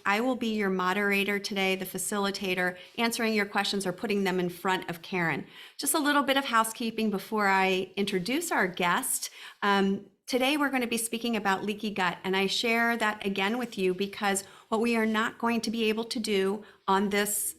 I will be your moderator today, the facilitator, answering your questions or putting them in front of Karen. Just a little bit of housekeeping before I introduce our guest. Today we're going to be speaking about leaky gut, and I share that again with you because what we are not going to be able to do on this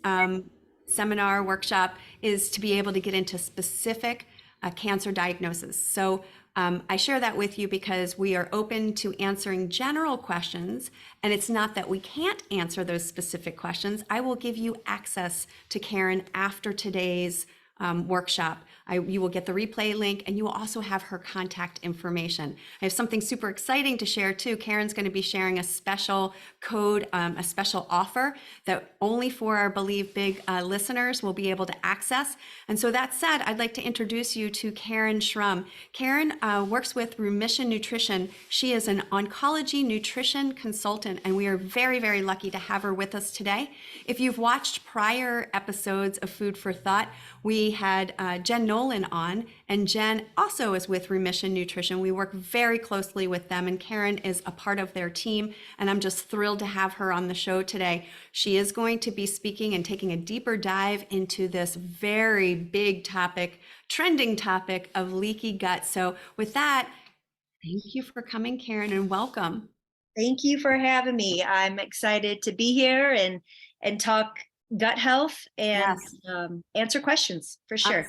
seminar workshop is to be able to get into specific cancer diagnosis. So I share that with you because we are open to answering general questions, and it's not that we can't answer those specific questions. I will give you access to Karen after today's workshop. You will get the replay link, and you will also have her contact information. I have something super exciting to share too. Karen's going to be sharing a special code, a special offer that only for our Believe Big listeners will be able to access. And so that said, I'd like to introduce you to Karen Schrum. Karen works with Remission Nutrition. She is an oncology nutrition consultant, and we are very, very lucky to have her with us today. If you've watched prior episodes of Food for Thought, we had Jen Nolan on, and Jen also is with Remission Nutrition. We work very closely with them, and Karen is a part of their team, and I'm just thrilled to have her on the show today. She is going to be speaking and taking a deeper dive into this very big topic, trending topic of leaky gut. So with that, thank you for coming, Karen, and welcome. Thank you for having me. I'm excited to be here and talk gut health and answer questions for sure.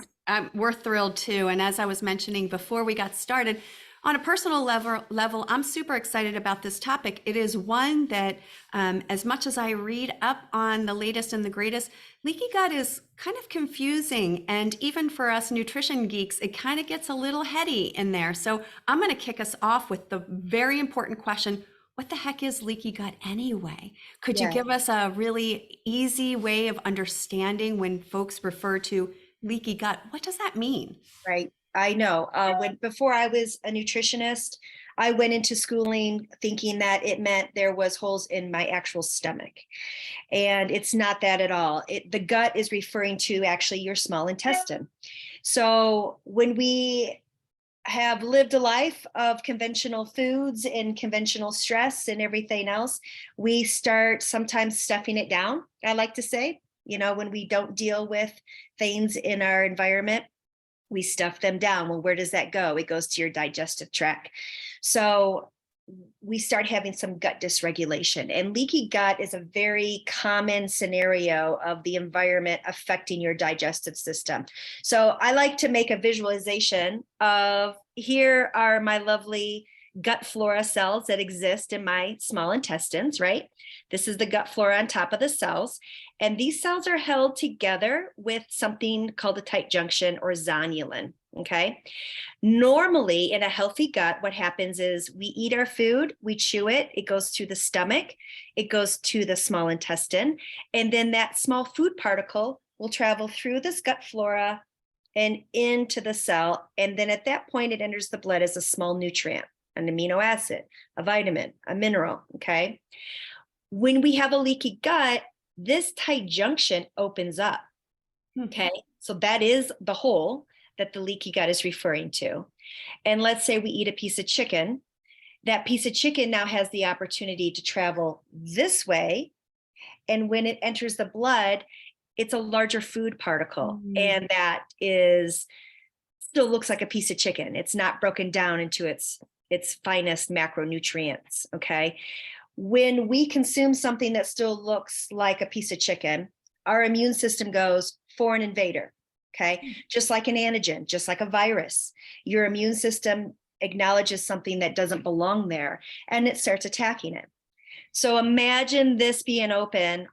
We're thrilled too. And as I was mentioning before we got started, on a personal level, I'm super excited about this topic. It is one that, as much as I read up on the latest and the greatest, leaky gut is kind of confusing. And even for us nutrition geeks, it kind of gets a little heady in there. So I'm going to kick us off with the very important question: what the heck is leaky gut anyway? Could you give us a really easy way of understanding when folks refer to leaky gut? What does that mean? Right. I know. Before I was a nutritionist, I went into schooling thinking that it meant there was holes in my actual stomach. And it's not that at all. The gut is referring to actually your small intestine. So when we have lived a life of conventional foods and conventional stress and everything else, we start sometimes stuffing it down, I like to say. When we don't deal with things in our environment, we stuff them down. Well, where does that go? It goes to your digestive tract. So we start having some gut dysregulation, and leaky gut is a very common scenario of the environment affecting your digestive system. So I like to make a visualization of, here are my lovely gut flora cells that exist in my small intestines, right? This is the gut flora on top of the cells. And these cells are held together with something called a tight junction or zonulin, okay? Normally in a healthy gut, what happens is we eat our food, we chew it, it goes to the stomach, it goes to the small intestine, and then that small food particle will travel through this gut flora and into the cell. And then at that point, it enters the blood as a small nutrient, an amino acid, a vitamin, a mineral, okay? When we have a leaky gut, this tight junction opens up, okay? So that is the hole that the leaky gut is referring to. And let's say we eat a piece of chicken. That piece of chicken now has the opportunity to travel this way. And when it enters the blood, it's a larger food particle. And that still looks like a piece of chicken. It's not broken down into its finest macronutrients, okay? When we consume something that still looks like a piece of chicken, our immune system goes, foreign invader, okay? Just like an antigen, just like a virus, your immune system acknowledges something that doesn't belong there, and it starts attacking it. So imagine this being open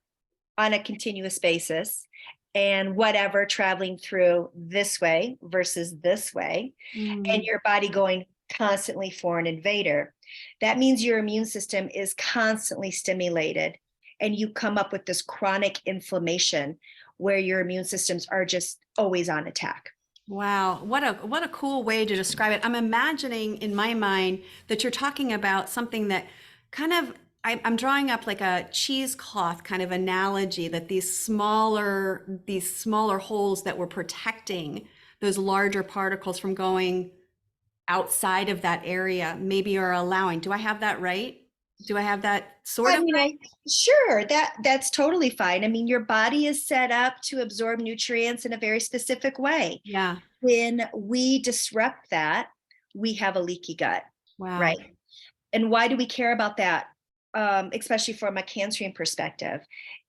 on a continuous basis, and whatever traveling through this way versus this way, and your body going constantly foreign invader. That means your immune system is constantly stimulated, and you come up with this chronic inflammation where your immune systems are just always on attack. Wow, what a cool way to describe it. I'm imagining in my mind that you're talking about something that kind of, I'm drawing up like a cheesecloth kind of analogy, that these smaller holes that were protecting those larger particles from going outside of that area maybe are allowing. Do I have that right? Do I have that sort I of mean, right? sure, that's totally fine. I mean, your body is set up to absorb nutrients in a very specific way. Yeah. When we disrupt that, we have a leaky gut, Wow. right? And why do we care about that? Especially from a cancering perspective,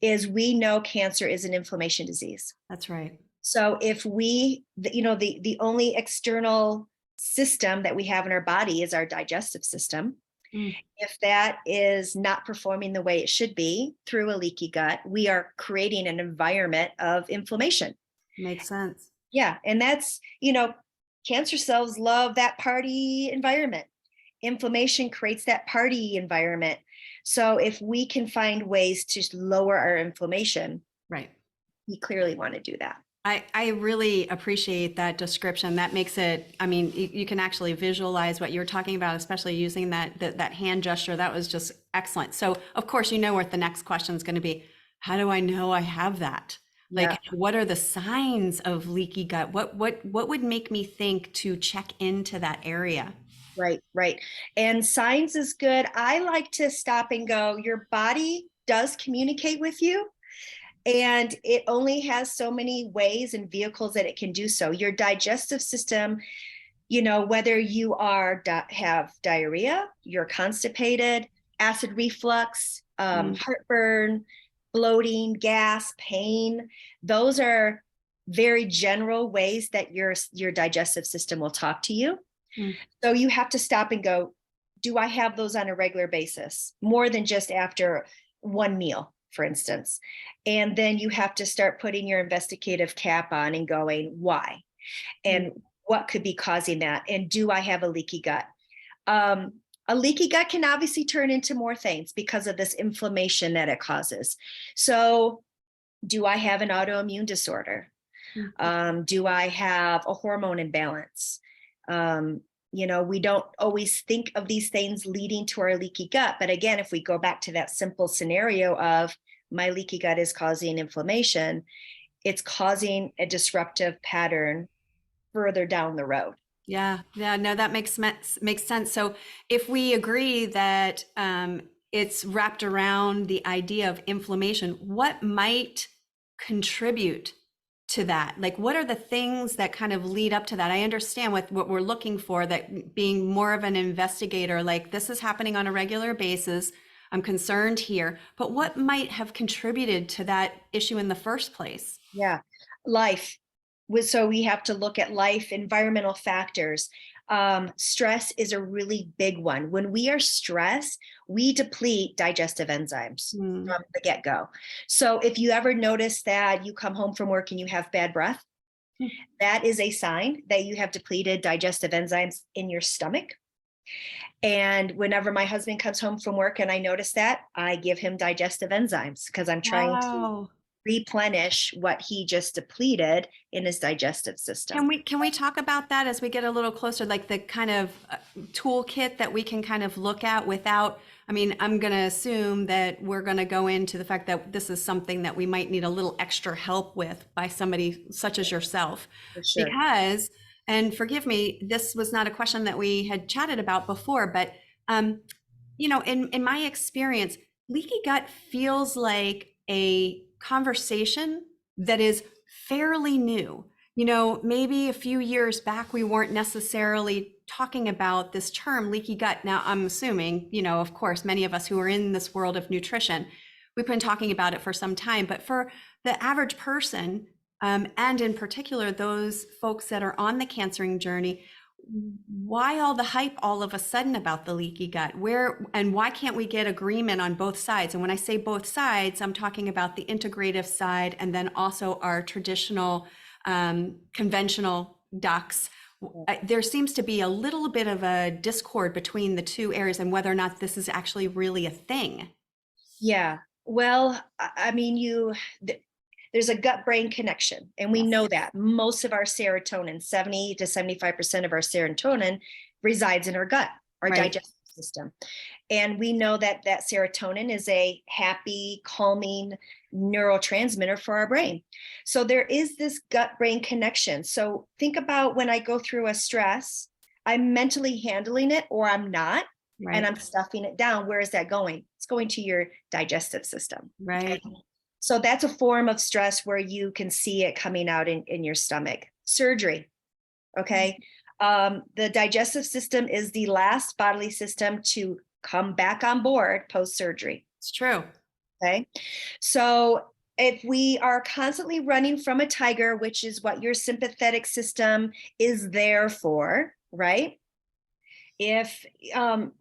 is we know cancer is an inflammation disease. That's right. So if the only external system that we have in our body is our digestive system. Mm, If that is not performing the way it should be through a leaky gut, we are creating an environment of inflammation. makes sense. Yeah. And cancer cells love that party environment. Inflammation creates that party environment. So if we can find ways to lower our inflammation, Right. we clearly want to do that. I really appreciate that description. That makes it, I mean, you can actually visualize what you're talking about, especially using that hand gesture. That was just excellent. So of course, you know what the next question is going to be. How do I know I have that? Yeah. Like, what are the signs of leaky gut? What would make me think to check into that area? Right, right. And signs is good. I like to stop and go, your body does communicate with you, and it only has so many ways and vehicles that it can do so. Your digestive system, whether you have diarrhea, you're constipated, acid reflux, Mm, heartburn, bloating, gas, pain, those are very general ways that your digestive system will talk to you. mm. So you have to stop and go, do I have those on a regular basis? More than just after one meal, for instance. And then you have to start putting your investigative cap on and going, why? Mm. And what could be causing that? And do I have a leaky gut? Um, a leaky gut can obviously turn into more things because of this inflammation that it causes. So do I have an autoimmune disorder? Mm. Do I have a hormone imbalance? We don't always think of these things leading to our leaky gut. But again, if we go back to that simple scenario of my leaky gut is causing inflammation, it's causing a disruptive pattern further down the road. Yeah, yeah, no, that makes sense. So if we agree that it's wrapped around the idea of inflammation, what might contribute to that? Like, what are the things that kind of lead up to that? I understand what we're looking for, that being more of an investigator, like this is happening on a regular basis. I'm concerned here, but what might have contributed to that issue in the first place? Yeah. Life. So we have to look at life, environmental factors. Stress is a really big one. When we are stressed, we deplete digestive enzymes Mm. from the get-go. So if you ever notice that you come home from work and you have bad breath, that is a sign that you have depleted digestive enzymes in your stomach. And whenever my husband comes home from work and I notice that, I give him digestive enzymes because I'm trying to Wow. replenish what he just depleted in his digestive system. Can we talk about that as we get a little closer, like the kind of toolkit that we can kind of look at without, I mean, I'm going to assume that we're going to go into the fact that this is something that we might need a little extra help with by somebody such as yourself. For sure. Because, and forgive me, this was not a question that we had chatted about before, but in my experience, leaky gut feels like a conversation that is fairly new. Maybe a few years back, we weren't necessarily talking about this term leaky gut. Now, I'm assuming, of course, many of us who are in this world of nutrition, we've been talking about it for some time, but for the average person, and in particular, those folks that are on the cancering journey, why all the hype all of a sudden about the leaky gut? Where and why can't we get agreement on both sides? And when I say both sides, I'm talking about the integrative side and then also our traditional conventional ducks. There seems to be a little bit of a discord between the two areas and whether or not this is actually really a thing. Yeah. Well, I mean, there's a gut brain connection, and we Yes. know that most of our serotonin, 70 to 75% of our serotonin resides in our gut, our Right. digestive system. And we know that serotonin is a happy, calming neurotransmitter for our brain. So there is this gut brain connection. So think about when I go through a stress, I'm mentally handling it or I'm not. and Right. I'm stuffing it down. Where is that going? It's going to your digestive system. Okay. Right. So that's a form of stress where you can see it coming out in your stomach. Surgery. Okay. The digestive system is the last bodily system to come back on board post surgery. It's true. Okay. So if we are constantly running from a tiger, which is what your sympathetic system is there for, right? If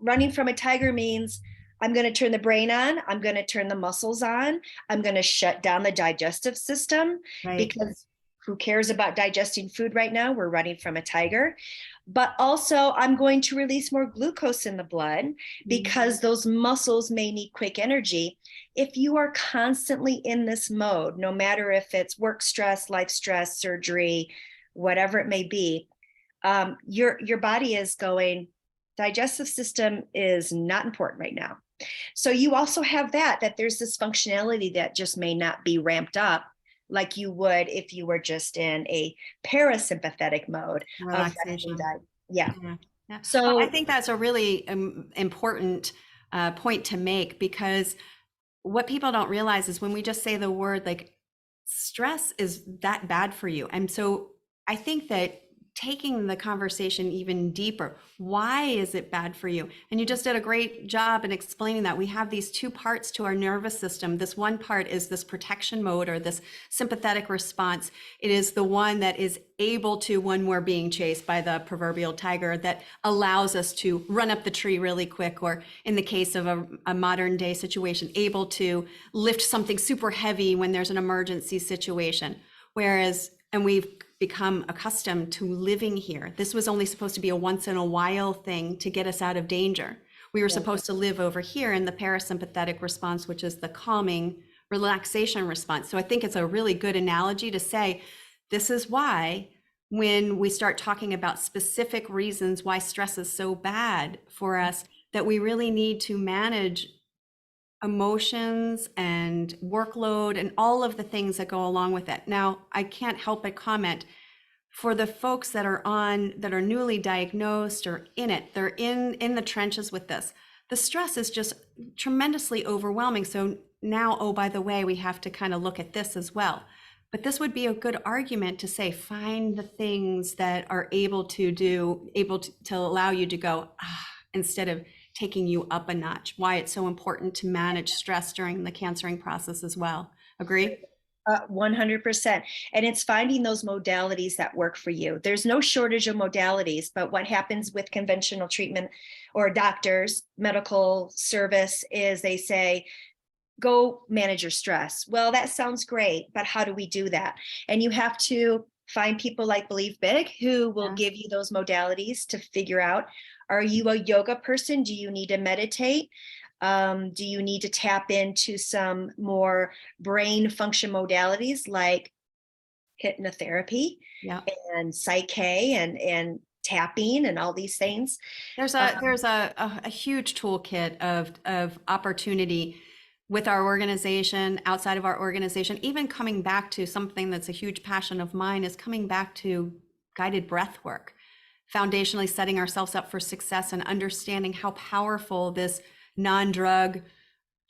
running from a tiger means I'm going to turn the brain on, I'm going to turn the muscles on, I'm going to shut down the digestive system, Right. because who cares about digesting food right now? We're running from a tiger. But also, I'm going to release more glucose in the blood because those muscles may need quick energy. If you are constantly in this mode, no matter if it's work stress, life stress, surgery, whatever it may be, your body is going, digestive system is not important right now. So you also have that there's this functionality that just may not be ramped up like you would if you were just in a parasympathetic mode of rest and Relaxation. diet. Yeah. Yeah. Yeah. Well, I So think that's a really important point to make, because what people don't realize is when we just say the word, like, stress is that bad for you. And so I think that taking the conversation even deeper, why is it bad for you? And you just did a great job in explaining that we have these two parts to our nervous system. This one part is this protection mode, or this sympathetic response. It is the one that is able to, when we're being chased by the proverbial tiger, that allows us to run up the tree really quick, or in the case of a modern day situation, able to lift something super heavy when there's an emergency situation. Whereas, and we've become accustomed to living here. This was only supposed to be a once in a while thing to get us out of danger. We were supposed to live over here in the parasympathetic response, which is the calming relaxation response. So I think it's a really good analogy to say, this is why when we start talking about specific reasons why stress is so bad for us, that we really need to manage emotions and workload and all of the things that go along with it. Now, I can't help but comment, for the folks that are newly diagnosed or in it, they're in the trenches with this. The stress is just tremendously overwhelming. So now, oh, by the way, we have to kind of look at this as well. But this would be a good argument to say, find the things that are able to allow you to go, instead of taking you up a notch. Why it's so important to manage stress during the cancering process as well. Agree? 100%. And it's finding those modalities that work for you. There's no shortage of modalities, but what happens with conventional treatment or doctors, medical service, is they say, go manage your stress. Well, that sounds great, but how do we do that? And you have to find people like Believe Big who will give you those modalities to figure out, are you a yoga person? Do you need to meditate? Do you need to tap into some more brain function modalities like hypnotherapy and psyche and tapping and all these things? There's a huge toolkit of opportunity with our organization, outside of our organization, even coming back to something that's a huge passion of mine, is coming back to guided breath work, foundationally setting ourselves up for success and understanding how powerful this non-drug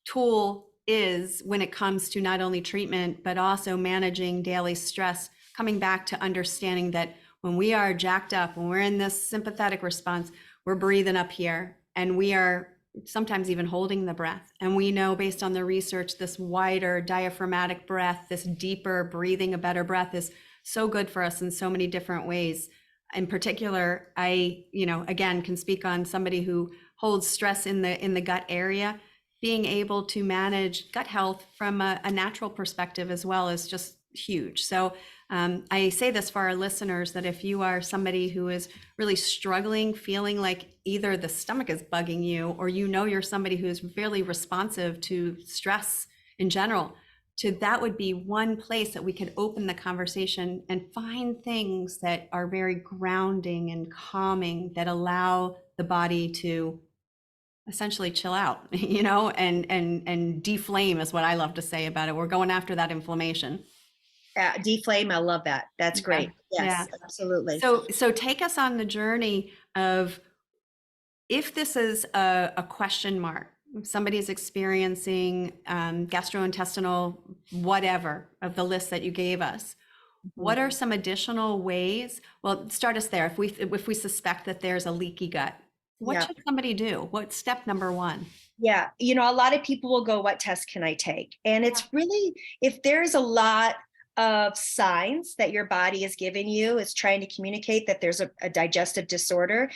tool is when it comes to not only treatment, but also managing daily stress, coming back to understanding that when we are jacked up, when we're in this sympathetic response, we're breathing up here, and we are sometimes even holding the breath. And we know, based on the research, this wider diaphragmatic breath, this deeper breathing, a better breath, is so good for us in so many different ways. In particular, I, again, can speak on somebody who holds stress in the gut area. Being able to manage gut health from a natural perspective as well is just huge. So I say this for our listeners, that if you are somebody who is really struggling, feeling like either the stomach is bugging you, or you're somebody who is fairly responsive to stress in general, that would be one place that we could open the conversation and find things that are very grounding and calming, that allow the body to essentially chill out, and deflame is what I love to say about it. We're going after that inflammation. Deflame. I love that. That's great. Yes, Yeah. absolutely. So take us on the journey of if this is a question mark, if somebody is experiencing gastrointestinal whatever of the list that you gave us, what are some additional ways? Well, start us there. If we suspect that there's a leaky gut, what Yeah. should somebody do? What's step number one? Yeah. A lot of people will go, what test can I take? And it's really, if there's a lot of signs that your body is giving you, is trying to communicate that there's a digestive disorder,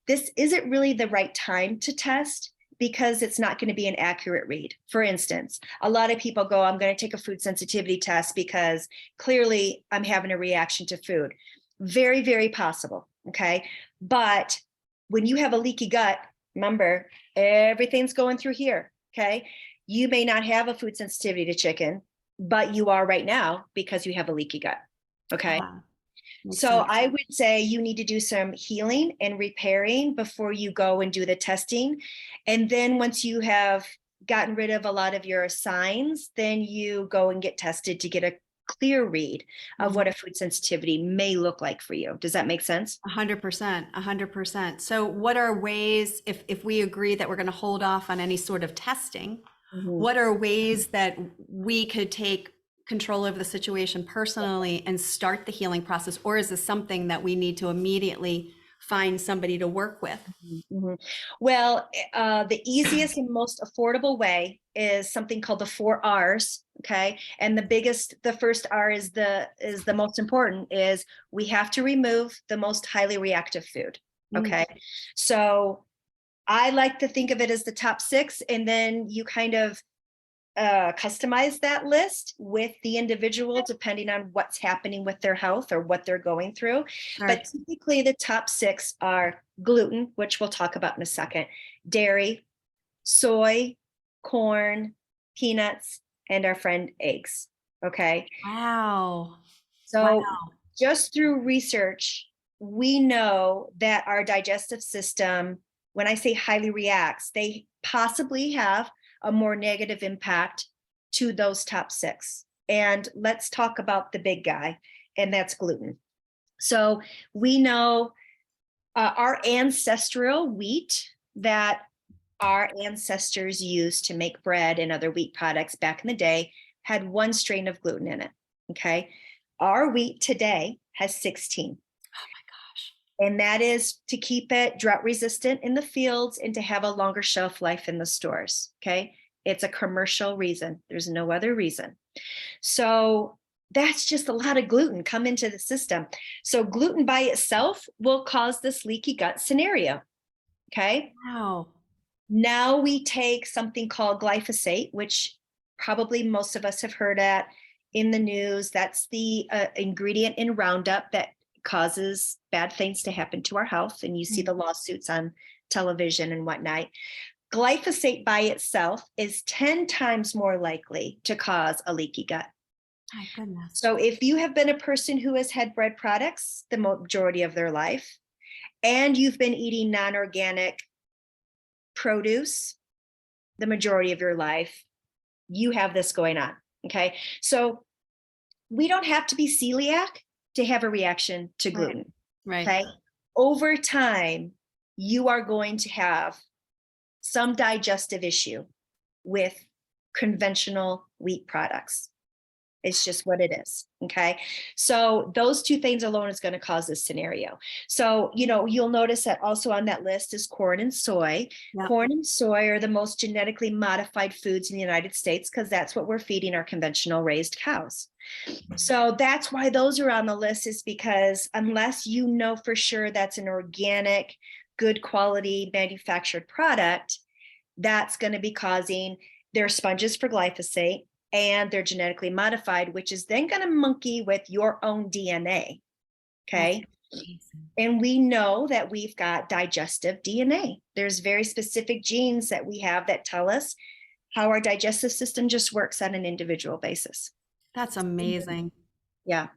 this isn't really the right time to test because it's not going to be an accurate read. For instance, a lot of people go, I'm going to take a food sensitivity test because clearly I'm having a reaction to food. Very, very possible. Okay. But when you have a leaky gut, remember, everything's going through here. Okay. You may not have a food sensitivity to chicken, but you are right now because you have a leaky gut. Okay. Makes So sense. I would say you need to do some healing and repairing before you go and do the testing. And then once you have gotten rid of a lot of your signs, then you go and get tested to get a clear read of what a food sensitivity may look like for you. Does that make sense? 100%, 100%. So what are ways, if we agree that we're going to hold off on any sort of testing, what are ways that we could take control over the situation personally and start the healing process? Or is this something that we need to immediately find somebody to work with? Well, the easiest and most affordable way is something called the 4 R's. Okay. And the first R is the most important, is we have to remove the most highly reactive food. Okay. So I like to think of it as the top 6, and then you kind of customize that list with the individual depending on what's happening with their health or what they're going through. Sure. But typically the top 6 are gluten, which we'll talk about in a second, dairy, soy, corn, peanuts, and our friend eggs. Okay. Wow. So Wow. just through research, we know that our digestive system, when I say highly reacts, they possibly have a more negative impact to those top 6. And let's talk about the big guy, and that's gluten. So we know our ancestral wheat that our ancestors used to make bread and other wheat products back in the day had 1 strain of gluten in it. Okay. Our wheat today has 16. And that is to keep it drought resistant in the fields and to have a longer shelf life in the stores. Okay. It's a commercial reason. There's no other reason. So that's just a lot of gluten come into the system. So gluten by itself will cause this leaky gut scenario. Okay. Wow. Now we take something called glyphosate, which probably most of us have heard at in the news. That's the ingredient in Roundup that causes bad things to happen to our health. And you see the lawsuits on television and whatnot. Glyphosate by itself is 10 times more likely to cause a leaky gut. My goodness. So if you have been a person who has had bread products the majority of their life, and you've been eating non-organic produce the majority of your life, you have this going on. Okay. So we don't have to be celiac to have a reaction to gluten. Right. Okay. Over time, you are going to have some digestive issue with conventional wheat products. It's just what it is. Okay. So those 2 things alone is going to cause this scenario. So, you'll notice that also on that list is corn and soy. Yep. Corn and soy are the most genetically modified foods in the United States because that's what we're feeding our conventional raised cows. So that's why those are on the list, is because unless you know for sure that's an organic, good quality manufactured product, that's going to be causing their sponges for glyphosate, and they're genetically modified, which is then going to monkey with your own DNA. Okay. And we know that we've got digestive DNA. There's very specific genes that we have that tell us how our digestive system just works on an individual basis. That's amazing. Yeah.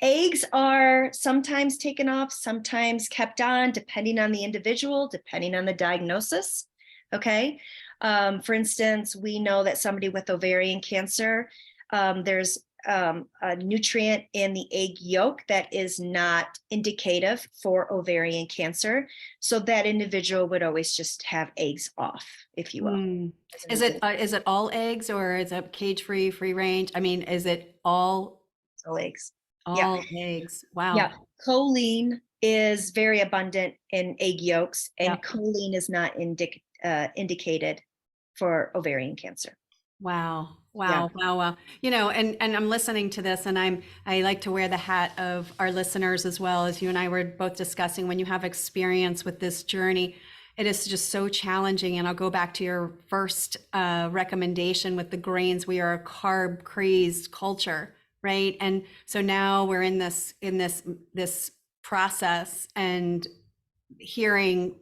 Eggs are sometimes taken off, sometimes kept on, depending on the individual, depending on the diagnosis. Okay. For instance, we know that somebody with ovarian cancer, there's a nutrient in the egg yolk that is not indicative for ovarian cancer. So that individual would always just have eggs off, if you will. Mm. as an Is it all eggs or is it cage free, free range? I mean, is it example, eggs. Yeah. all eggs? Wow. Yeah. Choline is very abundant in egg yolks, and Yeah. choline is not indicated for ovarian cancer. Wow. Yeah. Wow. Wow. Wow. You know, and I'm listening to this and I like to wear the hat of our listeners as well. As you and I were both discussing, when you have experience with this journey, it is just so challenging. And I'll go back to your first recommendation with the grains. We are a carb crazed culture, right? And so now we're in this process and hearing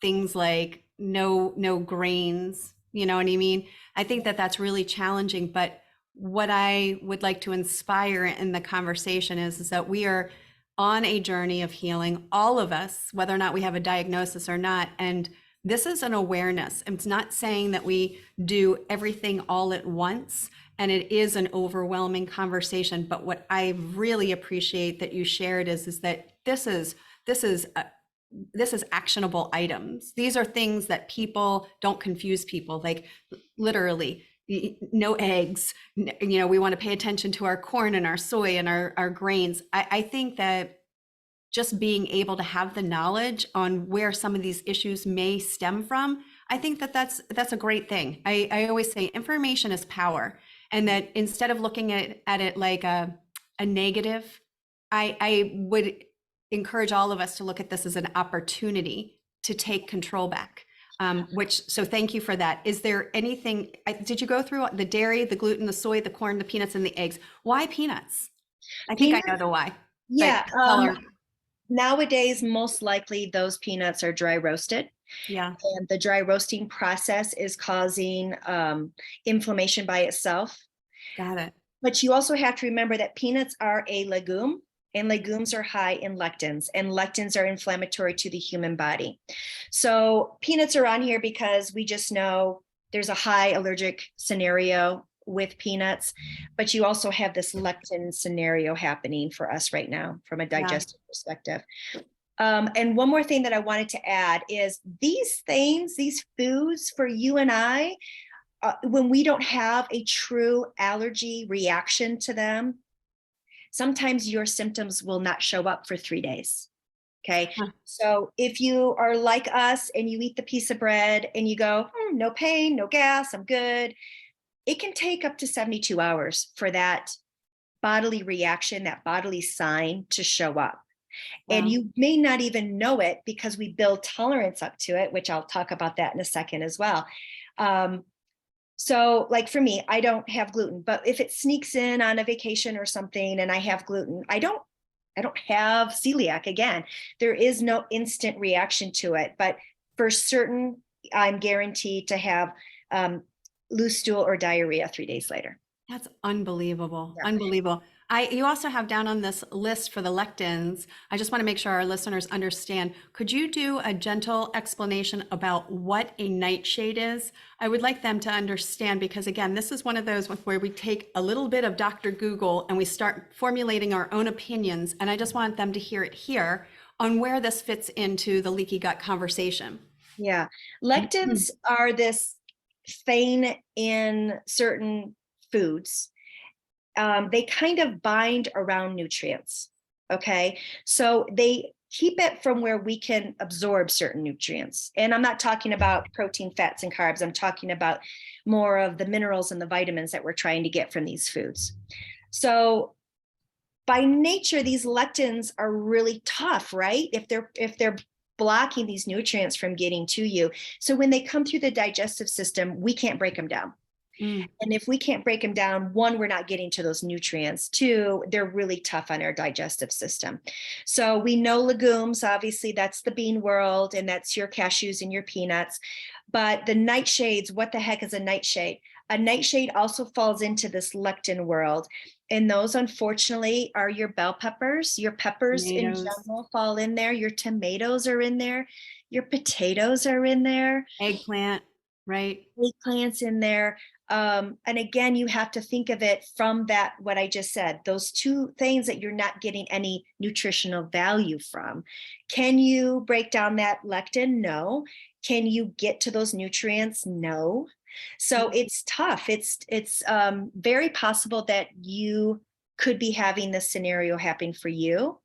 things like no grains, you know what I mean? I think that that's really challenging, but what I would like to inspire in the conversation is that we are on a journey of healing, all of us, whether or not we have a diagnosis or not. And this is an awareness. It's not saying that we do everything all at once, and it is an overwhelming conversation. But what I really appreciate that you shared is that this is actionable items. These are things that people don't confuse people, like literally no eggs. You know, we want to pay attention to our corn and our soy and our grains. I think that just being able to have the knowledge on where some of these issues may stem from, I think that that's a great thing. I always say information is power, and that instead of looking at it like a negative, I would encourage all of us to look at this as an opportunity to take control back. So thank you for that. Is there anything, did you go through the dairy, the gluten, the soy, the corn, the peanuts, and the eggs? Why peanuts? I think I know the why. Yeah. Color. Nowadays, most likely those peanuts are dry roasted. Yeah. And the dry roasting process is causing inflammation by itself. Got it. But you also have to remember that peanuts are a legume, and legumes are high in lectins, and lectins are inflammatory to the human body. So peanuts are on here because we just know there's a high allergic scenario with peanuts, but you also have this lectin scenario happening for us right now from a digestive perspective. And one more thing that I wanted to add is these things, these foods for you and I, when we don't have a true allergy reaction to them, sometimes your symptoms will not show up for 3 days. Okay. Huh. So if you are like us and you eat the piece of bread and you go, no pain, no gas, I'm good, it can take up to 72 hours for that bodily reaction, that bodily sign to show up. Wow. And you may not even know it because we build tolerance up to it, which I'll talk about that in a second as well. So like for me, I don't have gluten, but if it sneaks in on a vacation or something and I have gluten, I don't have celiac. Again, there is no instant reaction to it, but for certain, I'm guaranteed to have loose stool or diarrhea 3 days later. That's unbelievable. Yeah. Unbelievable. You also have down on this list for the lectins. I just want to make sure our listeners understand. Could you do a gentle explanation about what a nightshade is? I would like them to understand, because again, this is one of those where we take a little bit of Dr. Google and we start formulating our own opinions. And I just want them to hear it here on where this fits into the leaky gut conversation. Yeah. Lectins are this thing in certain foods. They kind of bind around nutrients. Okay. So they keep it from where we can absorb certain nutrients. And I'm not talking about protein, fats, and carbs. I'm talking about more of the minerals and the vitamins that we're trying to get from these foods. So by nature, these lectins are really tough, right? If they're blocking these nutrients from getting to you. So when they come through the digestive system, we can't break them down. And if we can't break them down, one, we're not getting to those nutrients. Two, they're really tough on our digestive system. So we know legumes, obviously that's the bean world, and that's your cashews and your peanuts. But the nightshades, what the heck is a nightshade? A nightshade also falls into this lectin world. And those, unfortunately, are your bell peppers. Your peppers in general fall in there. Your tomatoes are in there. Your potatoes are in there. Eggplant, right? Eggplants in there. And again, you have to think of it from that, what I just said, those two things that you're not getting any nutritional value from. Can you break down that lectin? No. Can you get to those nutrients? No. So it's tough. It's very possible that you could be having this scenario happen for you.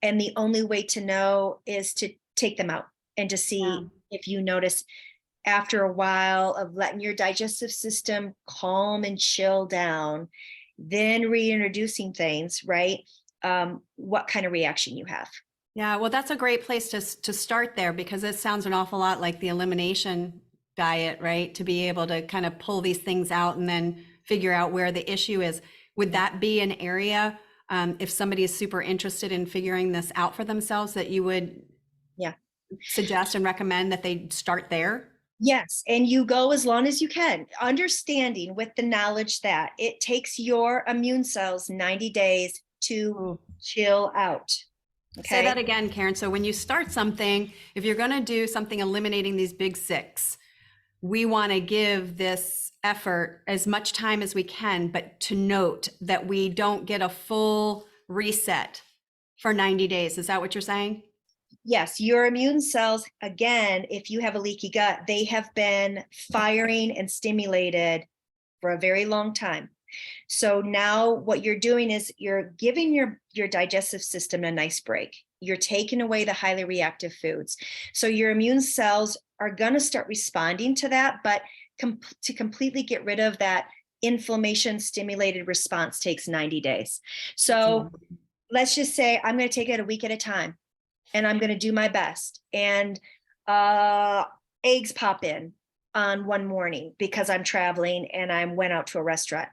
And the only way to know is to take them out and to Yeah. see if you notice after a while of letting your digestive system calm and chill down, then reintroducing things, right? What kind of reaction you have. Yeah, well, that's a great place to start there because it sounds an awful lot like the elimination diet, right? To be able to kind of pull these things out and then figure out where the issue is. Would that be an area, if somebody is super interested in figuring this out for themselves, that you would Yeah. suggest and recommend that they start there? Yes. And you go as long as you can, understanding with the knowledge that it takes your immune cells 90 days to chill out. Say that Okay. again, Karen. So when you start something, if you're going to do something eliminating these big six, we want to give this effort as much time as we can, but to note that we don't get a full reset for 90 days. Is that what you're saying? Yes, your immune cells, again, if you have a leaky gut, they have been firing and stimulated for a very long time. So now what you're doing is you're giving your digestive system a nice break. You're taking away the highly reactive foods. So your immune cells are going to start responding to that, but to completely get rid of that inflammation stimulated response takes 90 days. So let's just say I'm going to take it a week at a time and I'm going to do my best. And eggs pop in on one morning because I'm traveling and I went out to a restaurant.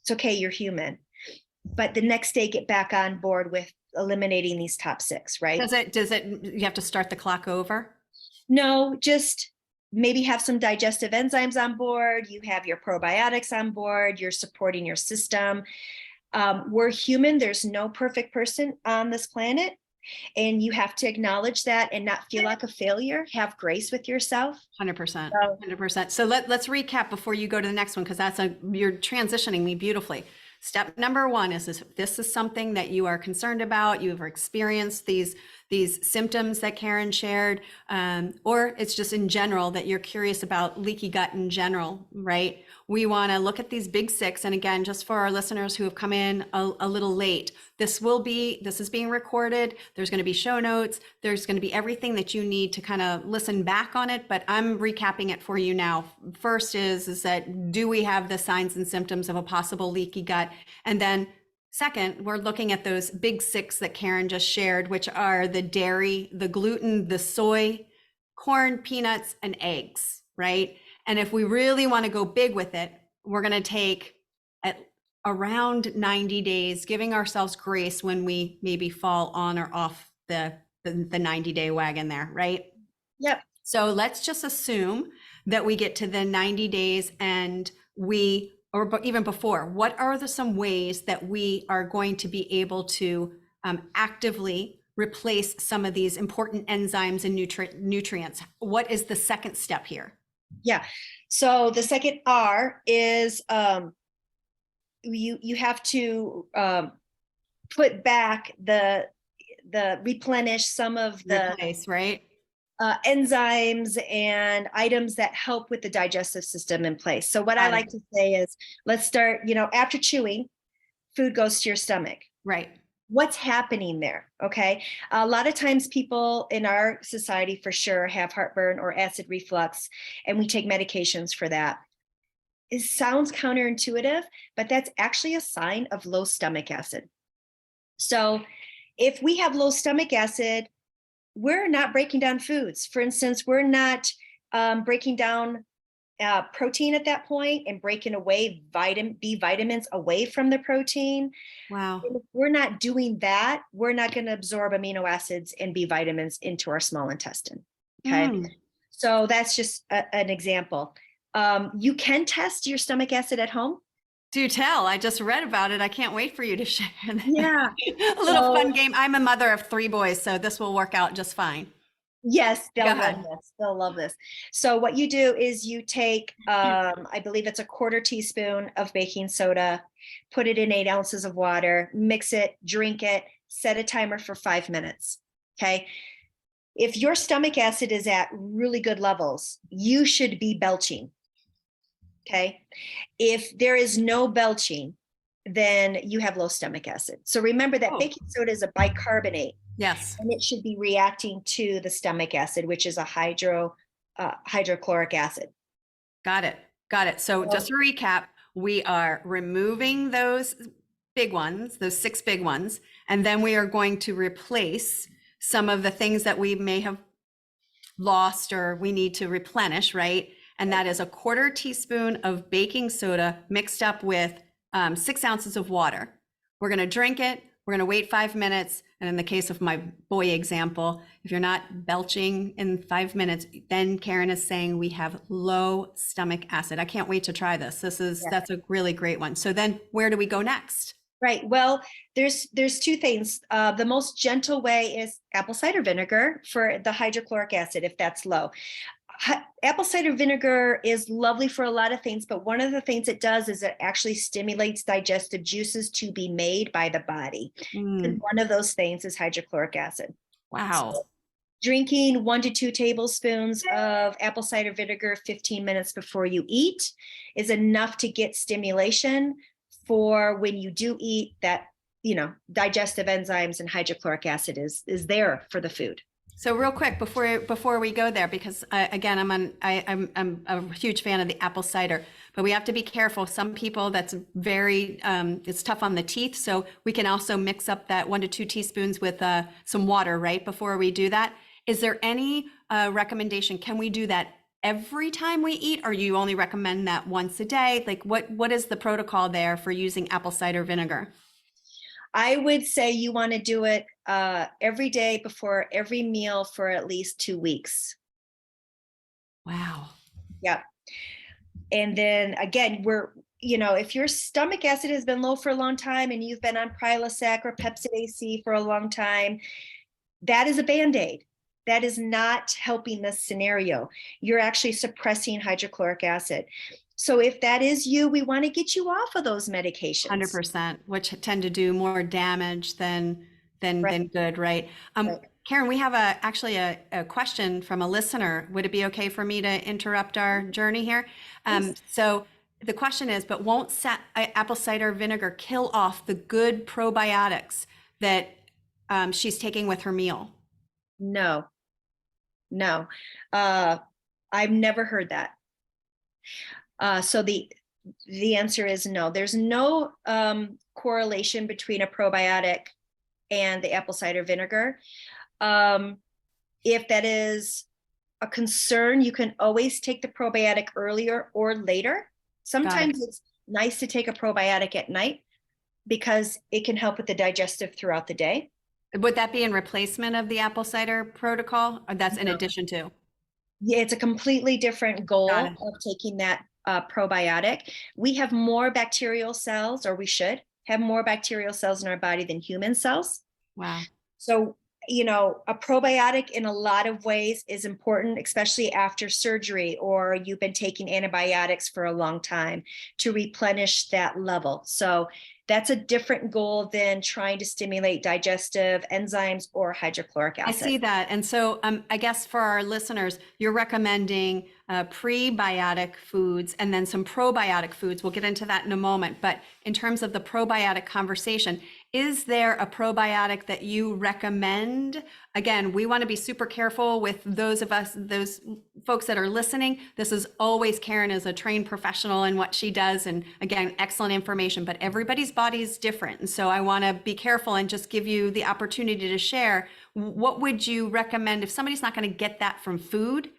It's okay, you're human. But the next day, get back on board with eliminating these top six, right? You have to start the clock over? No, just maybe have some digestive enzymes on board. You have your probiotics on board. You're supporting your system. We're human. There's no perfect person on this planet. And you have to acknowledge that and not feel like a failure. Have grace with yourself. 100%. 100%. So let's recap before you go to the next one, because you're transitioning me beautifully. Step number one is this is something that you are concerned about, you've experienced these symptoms that Karen shared, or it's just in general that you're curious about leaky gut in general, right? We want to look at these big six. And again, just for our listeners who have come in a little late, this is being recorded. There's going to be show notes. There's going to be everything that you need to kind of listen back on it. But I'm recapping it for you now. First is that do we have the signs and symptoms of a possible leaky gut? And then second, we're looking at those big six that Karen just shared, which are the dairy, the gluten, the soy, corn, peanuts, and eggs, right? And if we really want to go big with it, we're going to take at around 90 days, giving ourselves grace when we maybe fall on or off the 90-day wagon there, right? Yep. So let's just assume that we get to the 90 days and or even before, what are some ways that we are going to be able to actively replace some of these important enzymes and nutrients? What is the second step here? Yeah. So the second R is you have to put back the replenish some of the Replace, right? enzymes and items that help with the digestive system in place. So what I like to say is, let's start, after chewing, food goes to your stomach. Right. What's happening there? Okay. A lot of times people in our society for sure have heartburn or acid reflux, and we take medications for that. It sounds counterintuitive, but that's actually a sign of low stomach acid. So if we have low stomach acid, we're not breaking down foods. For instance, we're not breaking down protein at that point and breaking away B vitamins away from the protein. Wow. And if we're not doing that, we're not going to absorb amino acids and B vitamins into our small intestine. Okay. So that's just an example. You can test your stomach acid at home. Do tell. I just read about it. I can't wait for you to share that. Yeah. A little fun game. I'm a mother of 3 boys, so this will work out just fine. Yes, Go they'll love ahead. this. They'll love this. So what you do is you take, I believe it's a quarter teaspoon of baking soda, put it in 8 ounces of water, mix it, drink it, set a timer for 5 minutes. Okay. If your stomach acid is at really good levels, you should be belching. Okay. If there is no belching, then you have low stomach acid. So remember that Oh, baking soda is a bicarbonate, yes. and it should be reacting to the stomach acid, which is a hydrochloric acid. Got it. Got it. So just So, to recap, we are removing those big ones, those 6 big ones, and then we are going to replace some of the things that we may have lost or we need to replenish, right? And that is a quarter teaspoon of baking soda mixed up with 6 ounces of water. We're going to drink it. We're going to wait 5 minutes. And in the case of my boy example, if you're not belching in 5 minutes, then Karen is saying we have low stomach acid. I can't wait to try this. yeah. That's a really great one. So then where do we go next? Right. Well, there's two things. The most gentle way is apple cider vinegar for the hydrochloric acid, if that's low. Apple cider vinegar is lovely for a lot of things, but one of the things it does is it actually stimulates digestive juices to be made by the body. And Mm, one of those things is hydrochloric acid. wow. So drinking 1 to 2 tablespoons of apple cider vinegar 15 minutes before you eat is enough to get stimulation for when you do eat, that digestive enzymes and hydrochloric acid is there for the food. So real quick before we go there, because again, I'm a huge fan of the apple cider, but we have to be careful. Some people that's very it's tough on the teeth, so we can also mix up that 1 to 2 teaspoons with some water right before we do that. Is there any recommendation? Can we do that every time we eat, or you only recommend that once a day? Like what is the protocol there for using apple cider vinegar? I would say you want to do it every day before every meal for at least 2 weeks. Wow. Yep. And then again, if your stomach acid has been low for a long time and you've been on Prilosec or Pepsid AC for a long time, that is a Band-Aid. That is not helping this scenario. You're actually suppressing hydrochloric acid. So if that is you, we want to get you off of those medications. 100%, which tend to do more damage than Right. than good, right? Right. Karen, we have actually a question from a listener. Would it be okay for me to interrupt our journey here? Yes. So the question is, but won't apple cider vinegar kill off the good probiotics that she's taking with her meal? No, no. I've never heard that. So the answer is no. There's no correlation between a probiotic and the apple cider vinegar. If that is a concern, you can always take the probiotic earlier or later. Sometimes it's nice to take a probiotic at night because it can help with the digestive throughout the day. Would that be in replacement of the apple cider protocol, or that's in No. addition to? Yeah, it's a completely different Got goal it. of taking that probiotic. We have more bacterial cells, or we should have more bacterial cells in our body than human cells. Wow. So, a probiotic in a lot of ways is important, especially after surgery or you've been taking antibiotics for a long time to replenish that level. So that's a different goal than trying to stimulate digestive enzymes or hydrochloric I acid. see that. And so I guess for our listeners, you're recommending prebiotic foods and then some probiotic foods. We'll get into that in a moment. But in terms of the probiotic conversation, is there a probiotic that you recommend? Again, we want to be super careful with those folks that are listening. This is always, Karen is a trained professional in what she does. And again, excellent information, but everybody's body is different. And so I want to be careful and just give you the opportunity to share. What would you recommend if somebody's not going to get that from food?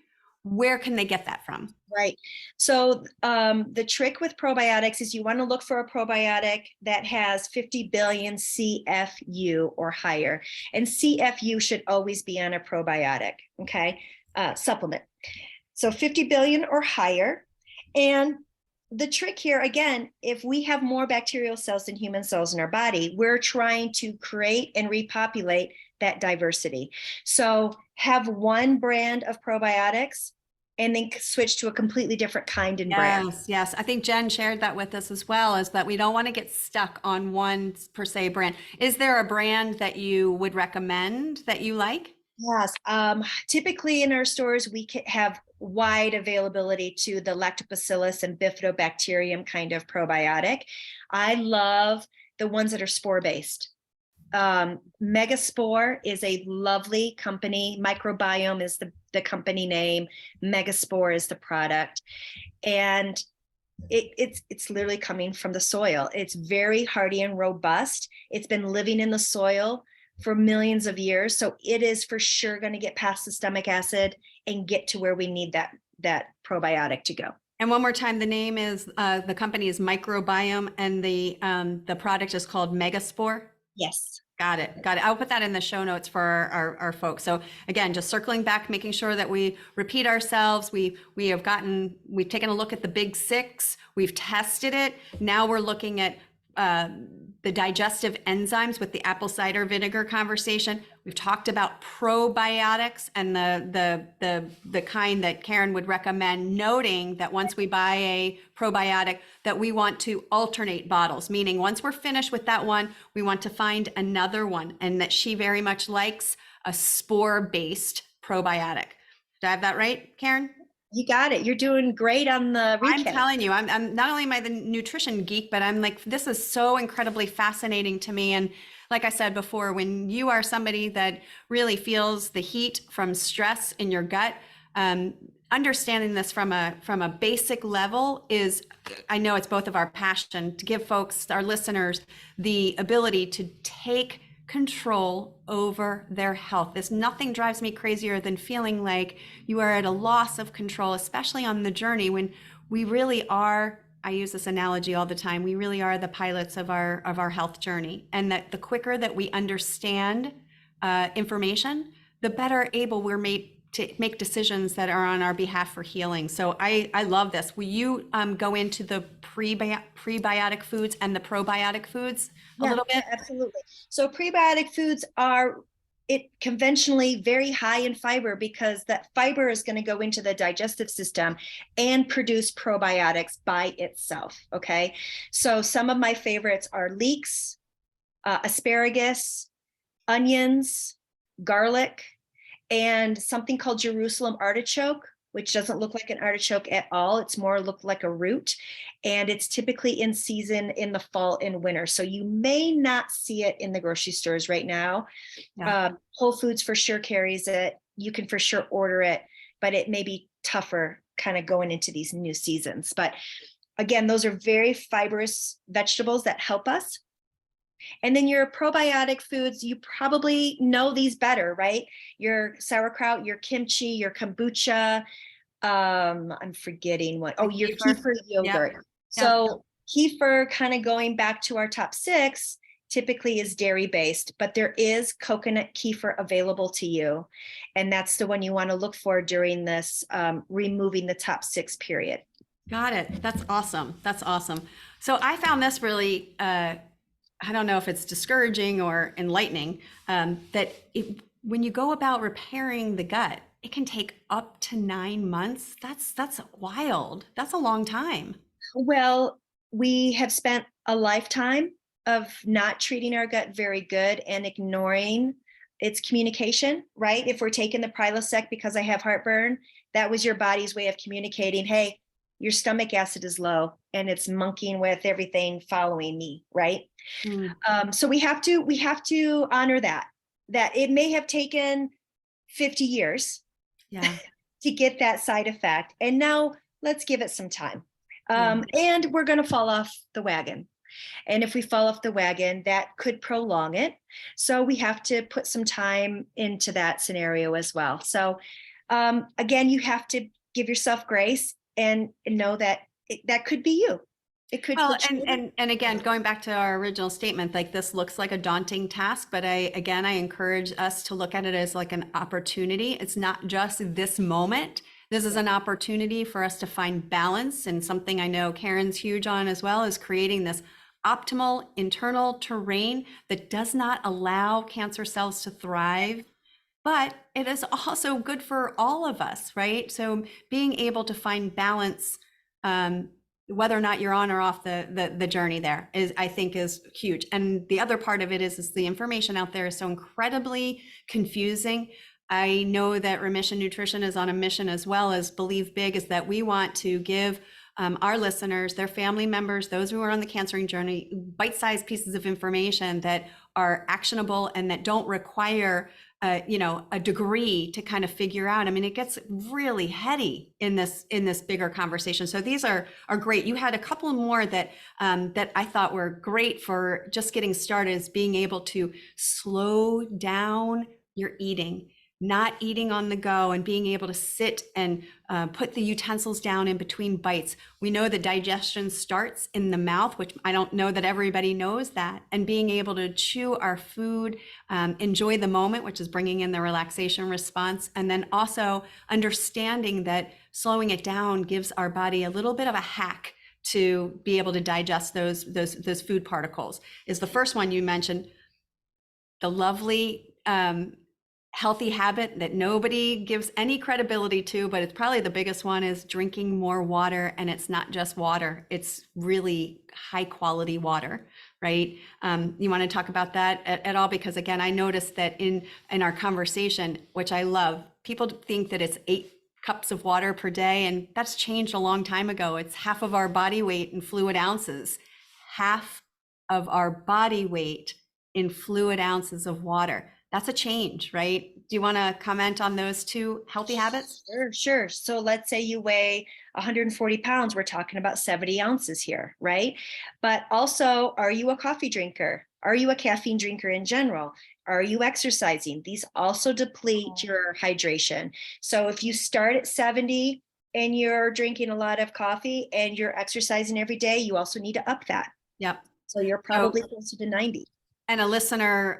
Where can they get that from? Right. So the trick with probiotics is you want to look for a probiotic that has 50 billion CFU or higher. And CFU should always be on a probiotic, okay, supplement. So 50 billion or higher. And the trick here, again, if we have more bacterial cells than human cells in our body, we're trying to create and repopulate that diversity. So have one brand of probiotics and then switch to a completely different kind and brand. Yes, yes. I think Jen shared that with us as well, is that we don't want to get stuck on one per se brand. Is there a brand that you would recommend that you like? Yes. Typically in our stores, we have wide availability to the lactobacillus and bifidobacterium kind of probiotic. I love the ones that are spore-based. Megaspore is a lovely company. Microbiome is the company name. Megaspore is the product. And it's literally coming from the soil. It's very hardy and robust. It's been living in the soil for millions of years. So it is for sure going to get past the stomach acid and get to where we need that probiotic to go. And one more time, the name is, the company is Microbiome, and the product is called Megaspore. Yes. Got it. Got it. I'll put that in the show notes for our folks. So again, just circling back, making sure that we repeat ourselves. We've taken a look at the big six. We've tested it. Now we're looking at the digestive enzymes with the apple cider vinegar conversation. We've talked about probiotics and the kind that Karen would recommend, noting that once we buy a probiotic, that we want to alternate bottles, meaning once we're finished with that one, we want to find another one, and that she very much likes a spore-based probiotic. Did I have that right, Karen? You got it. You're doing great on the recap. I'm telling you, I'm not only am I the nutrition geek, but I'm like, this is so incredibly fascinating to me. And like I said before, when you are somebody that really feels the heat from stress in your gut, understanding this from a basic level is, I know it's both of our passion to give folks, our listeners, the ability to take control over their health. There's nothing drives me crazier than feeling like you are at a loss of control, especially on the journey when we really are. I use this analogy all the time. We really are the pilots of our health journey, and that the quicker that we understand information, the better able we're made to make decisions that are on our behalf for healing. So I love this. Will you go into the prebiotic foods and the probiotic foods a little bit? Absolutely. So prebiotic foods are conventionally very high in fiber, because that fiber is going to go into the digestive system and produce probiotics by itself. Okay. So some of my favorites are leeks, asparagus, onions, garlic, and something called Jerusalem artichoke, which doesn't look like an artichoke at all. It's more look like a root. And it's typically in season in the fall and winter. So you may not see it in the grocery stores right now. Yeah. Whole Foods for sure carries it. You can for sure order it, but it may be tougher kind of going into these new seasons. But again, those are very fibrous vegetables that help us. And then your probiotic foods, you probably know these better, right? Your sauerkraut, your kimchi, your kombucha. I'm forgetting what. Oh, your kefir yogurt. Yep. So kefir, kind of going back to our top six, typically is dairy based, but there is coconut kefir available to you. And that's the one you want to look for during this removing the top six period. Got it. That's awesome. That's awesome. So I found this really, I don't know if it's discouraging or enlightening, that when you go about repairing the gut, it can take up to 9 months. That's wild. That's a long time. Well, we have spent a lifetime of not treating our gut very good and ignoring its communication, right? If we're taking the Prilosec because I have heartburn, that was your body's way of communicating, hey, your stomach acid is low and it's monkeying with everything following me, right? So we have to honor that it may have taken 50 years to get that side effect. And now let's give it some time. And we're going to fall off the wagon. And if we fall off the wagon, that could prolong it. So we have to put some time into that scenario as well. So again, you have to give yourself grace and know that that could be you. It could. Well, and again, going back to our original statement, like this looks like a daunting task, but I encourage us to look at it as like an opportunity. It's not just this moment This is an opportunity for us to find balance, and something I know Karen's huge on as well is creating this optimal internal terrain that does not allow cancer cells to thrive, but it is also good for all of us, right? So being able to find balance, whether or not you're on or off the journey there is, I think, is huge. And the other part of it is the information out there is so incredibly confusing. I know that Remission Nutrition is on a mission as well as Believe Big, is that we want to give our listeners, their family members, those who are on the cancering journey, bite-sized pieces of information that are actionable and that don't require a degree to kind of figure out. I mean, it gets really heady in this bigger conversation. So these are great. You had a couple more that I thought were great for just getting started, is being able to slow down your eating, not eating on the go, and being able to sit and put the utensils down in between bites. We know the digestion starts in the mouth, which I don't know that everybody knows that, and being able to chew our food, enjoy the moment, which is bringing in the relaxation response, and then also understanding that slowing it down gives our body a little bit of a hack to be able to digest those food particles. Is the first one you mentioned, the lovely healthy habit that nobody gives any credibility to, but it's probably the biggest one, is drinking more water. And it's not just water, it's really high quality water, right? You want to talk about that at all? Because again, I noticed that in our conversation, which I love, people think that it's 8 cups of water per day, and that's changed a long time ago. It's half of our body weight in fluid ounces, half of our body weight in fluid ounces of water. That's a change, right? Do you want to comment on those 2 healthy habits? Sure. So let's say you weigh 140 pounds. We're talking about 70 ounces here, right? But also, are you a coffee drinker? Are you a caffeine drinker in general? Are you exercising? These also deplete your hydration. So if you start at 70 and you're drinking a lot of coffee and you're exercising every day, you also need to up that. Yep. So you're probably closer to 90. And a listener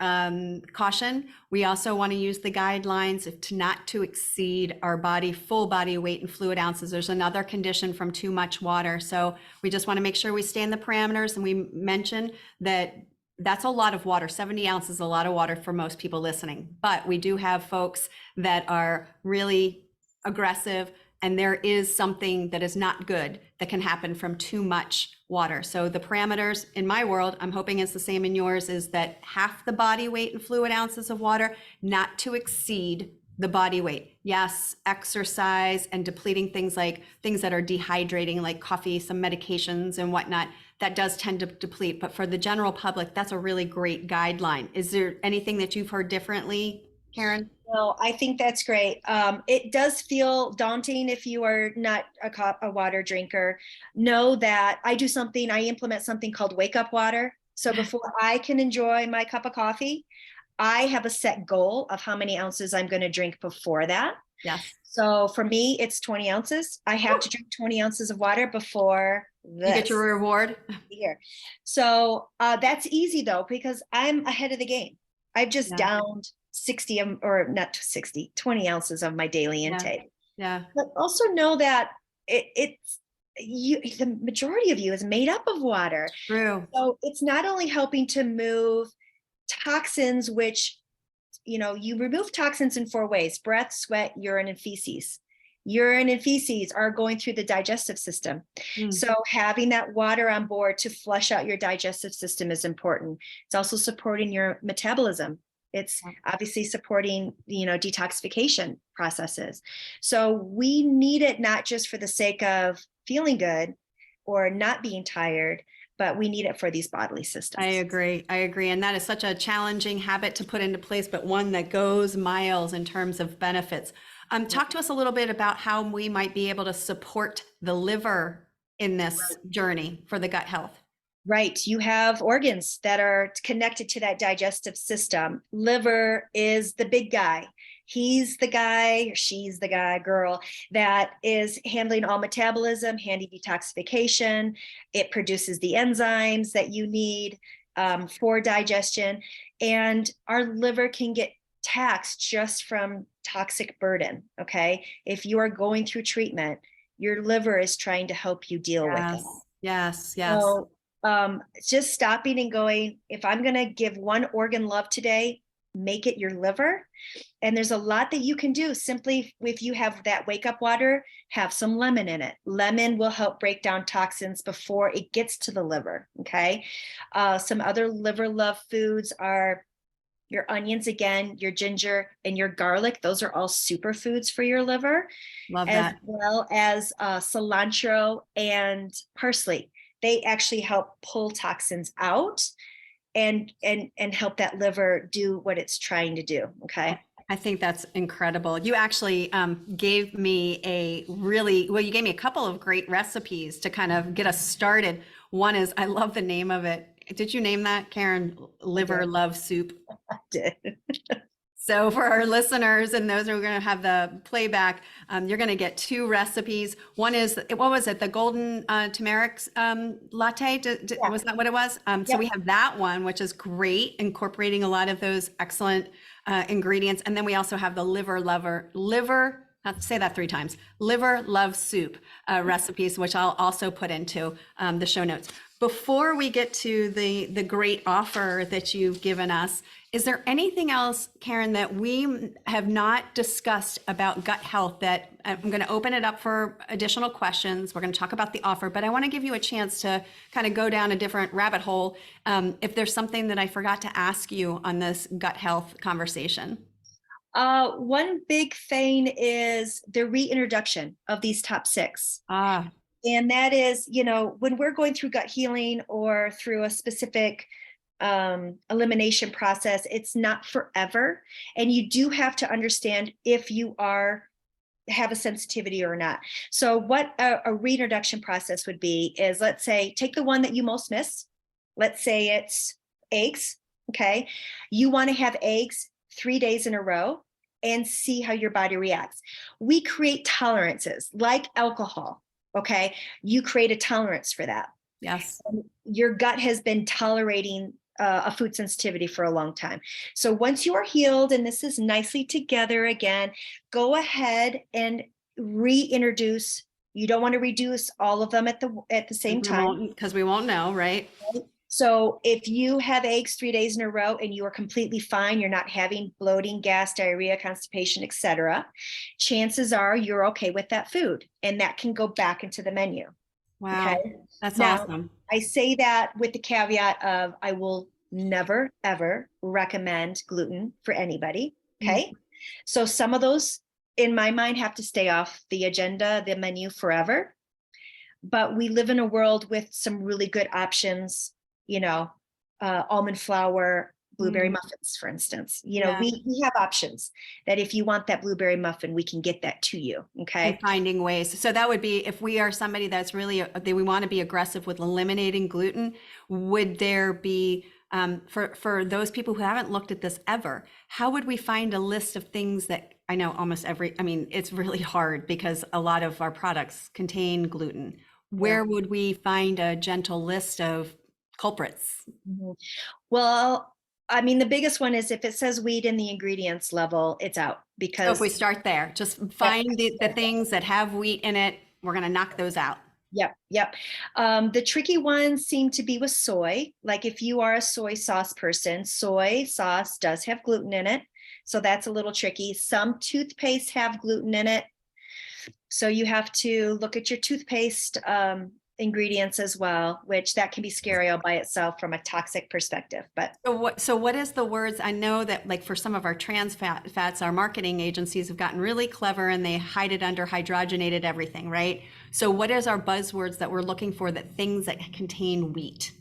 caution, we also want to use the guidelines not to exceed our full body weight in fluid ounces. There's another condition from too much water. So we just want to make sure we stay in the parameters. And we mentioned that that's a lot of water. 70 ounces is a lot of water for most people listening. But we do have folks that are really aggressive, and there is something that is not good that can happen from too much water. So the parameters in my world, I'm hoping it's the same in yours, is that half the body weight in fluid ounces of water, not to exceed the body weight. Yes, exercise and depleting things that are dehydrating, like coffee, some medications and whatnot, that does tend to deplete. But for the general public, that's a really great guideline. Is there anything that you've heard differently, Karen? No, I think that's great. It does feel daunting if you are not a water drinker. Know that I implement something called wake up water. So before I can enjoy my cup of coffee, I have a set goal of how many ounces I'm going to drink before that. Yes. So for me, it's 20 ounces. I have to drink 20 ounces of water before this. You get your reward. Here. So that's easy though, because I'm ahead of the game. I've just downed 20 ounces of my daily intake. Yeah. But also know that the majority of you is made up of water. True. So it's not only helping to move toxins, which, you remove toxins in 4 ways: breath, sweat, urine, and feces. Urine and feces are going through the digestive system. So having that water on board to flush out your digestive system is important. It's also supporting your metabolism. It's obviously supporting, detoxification processes. So we need it not just for the sake of feeling good or not being tired, but we need it for these bodily systems. I agree. And that is such a challenging habit to put into place, but one that goes miles in terms of benefits. Talk to us a little bit about how we might be able to support the liver in this journey for the gut health. Right. You have organs that are connected to that digestive system. Liver is the big guy. He's the guy, she's the guy, girl, that is handling all metabolism, handy detoxification. It produces the enzymes that you need for digestion. And our liver can get taxed just from toxic burden. Okay. If you are going through treatment, your liver is trying to help you deal with it. Yes. Yes. So just stopping and going, if I'm going to give one organ love today, make it your liver. And there's a lot that you can do. Simply, if you have that wake up water, have some lemon in it. Lemon will help break down toxins before it gets to the liver. Okay. Some other liver love foods are your onions, again, your ginger and your garlic. Those are all superfoods for your liver. Love as that. well as cilantro and parsley. They actually help pull toxins out and help that liver do what it's trying to do. Okay. I think that's incredible. You actually gave me you gave me a couple of great recipes to kind of get us started. One is, I love the name of it. Did you name that, Karen? Liver Love Soup. I did. So for our listeners and those who are going to have the playback, you're going to get two recipes. One is, what was it? The golden turmeric latte? Was that what it was? So we have that one, which is great, incorporating a lot of those excellent ingredients. And then we also have the liver, say that 3 times, liver love soup recipes, which I'll also put into the show notes. Before we get to the great offer that you've given us, is there anything else, Karen, that we have not discussed about gut health that I'm going to open it up for additional questions? We're going to talk about the offer, but I want to give you a chance to kind of go down a different rabbit hole if there's something that I forgot to ask you on this gut health conversation. One big thing is the reintroduction of these top 6. And that is, when we're going through gut healing or through a specific elimination process, it's not forever. And you do have to understand if you have a sensitivity or not. So what a reintroduction process would be is, let's say, take the one that you most miss. Let's say it's eggs. Okay. You want to have eggs 3 days in a row and see how your body reacts. We create tolerances like alcohol. Okay. You create a tolerance for that. Yes. Your gut has been tolerating a food sensitivity for a long time. So once you are healed, and this is nicely together again, go ahead and reintroduce. You don't want to reduce all of them at the same time, because we won't know, right? So if you have eggs 3 days in a row and you are completely fine, you're not having bloating, gas, diarrhea, constipation, etc., chances are you're okay with that food, and that can go back into the menu. Wow. Okay. That's now, awesome. I say that with the caveat of, I will never, ever recommend gluten for anybody. Okay. So some of those, in my mind, have to stay off the agenda, the menu forever. But we live in a world with some really good options, almond flour, blueberry muffins, for instance. We have options that if you want that blueberry muffin, we can get that to you. Okay. And finding ways. So that would be, if we are somebody that's really, we want to be aggressive with eliminating gluten, would there be, for those people who haven't looked at this ever, how would we find a list of things that, I know it's really hard because a lot of our products contain gluten. Where would we find a gentle list of culprits? Well, the biggest one is if it says wheat in the ingredients level, it's out. Because so if we start there, just find the things that have wheat in it, we're going to knock those out. Yep. The tricky ones seem to be with soy. Like if you are a soy sauce person, soy sauce does have gluten in it. So that's a little tricky. Some toothpaste have gluten in it. So you have to look at your toothpaste ingredients as well, which that can be scary all by itself from a toxic perspective. But so what is the words? I know that, like, for some of our trans fats, our marketing agencies have gotten really clever and they hide it under hydrogenated everything, right? So what is our buzzwords that we're looking for, that things that contain wheat?